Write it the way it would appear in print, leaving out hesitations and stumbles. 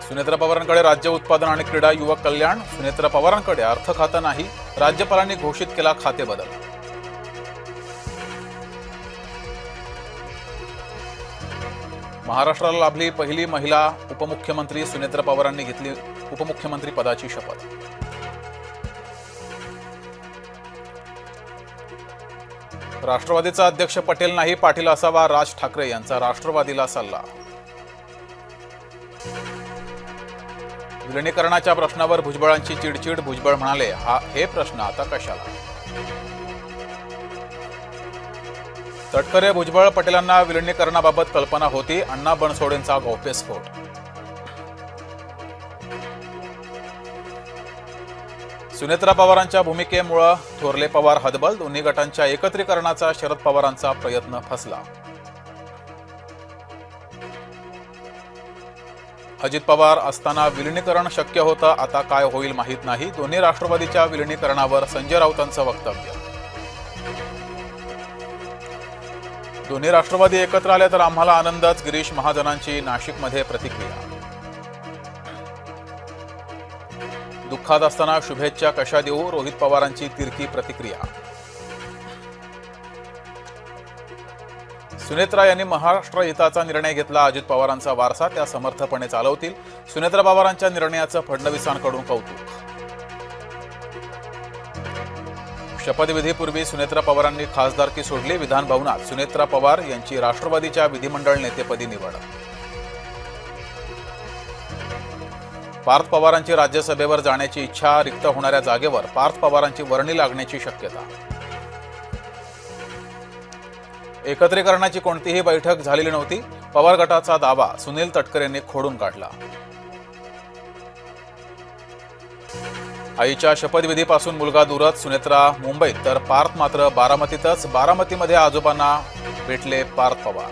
सुनेत्रा पवारांकडे राज्य उत्पादन आणि क्रीडा युवक कल्याण. सुनेत्रा पवारांकडे अर्थ खातं नाही. राज्यपालांनी घोषित केला खाते बदल. महाराष्ट्राला लाभली पहिली महिला उपमुख्यमंत्री. सुनेत्रा पवारांनी घेतली उपमुख्यमंत्री पदाची शपथ. राष्ट्रवादीचा अध्यक्ष पटेल नाही पाटील असावा. राज ठाकरे यांचा राष्ट्रवादीला सल्ला. विलिनीकरणाच्या प्रश्नावर भुजबळांची चिडचिड. भुजबळ म्हणाले, हे प्रश्न आता कशाला. तटकरे भुजबळ पटेलांना विलिनीकरणाबाबत कल्पना होती. अण्णा बनसोडेंचा गौप्यस्फोट. सुनेत्रा पवारांच्या भूमिकेमुळे थोरले पवार हतबल. दोन्ही गटांच्या एकत्रीकरणाचा शरद पवारांचा प्रयत्न फसला. अजित पवार असताना विलिनीकरण शक्य होतं, आता काय होईल माहीत नाही. दोन्ही राष्ट्रवादीच्या विलिनीकरणावर संजय राऊतांचं वक्तव्य. दोन्ही राष्ट्रवादी एकत्र आले तर आम्हाला आनंदच. गिरीश महाजनांची नाशिकमध्ये प्रतिक्रिया. दुःखात असताना शुभेच्छा कशा देऊ. रोहित पवारांची तिरकी प्रतिक्रिया. सुनेत्रा यांनी महाराष्ट्र हिताचा निर्णय घेतला. अजित पवारांचा वारसा त्या समर्थपणे चालवतील. सुनेत्रा पवारांच्या निर्णयाचं फडणवीसांकडून कौतुक. शपथविधीपूर्वी सुनेत्रा पवारांनी खासदारकी सोडली. विधान भवनात सुनेत्रा पवार यांची राष्ट्रवादीच्या विधिमंडळ नेतेपदी निवड. पार्थ पवारांची राज्यसभेवर जाण्याची इच्छा. रिक्त होणाऱ्या जागेवर पार्थ पवारांची वर्णी लागण्याची शक्यता. एकत्रीकरणाची कोणतीही बैठक झालेली नव्हती. पवार गटाचा दावा सुनील तटकरेंनी खोडून काढला. आईच्या शपथविधीपासून मुलगा दूरच. सुनेत्रा मुंबईत तर पार्थ मात्र बारामतीतच. बारामतीमध्ये आजोबांना भेटले पार्थ पवार.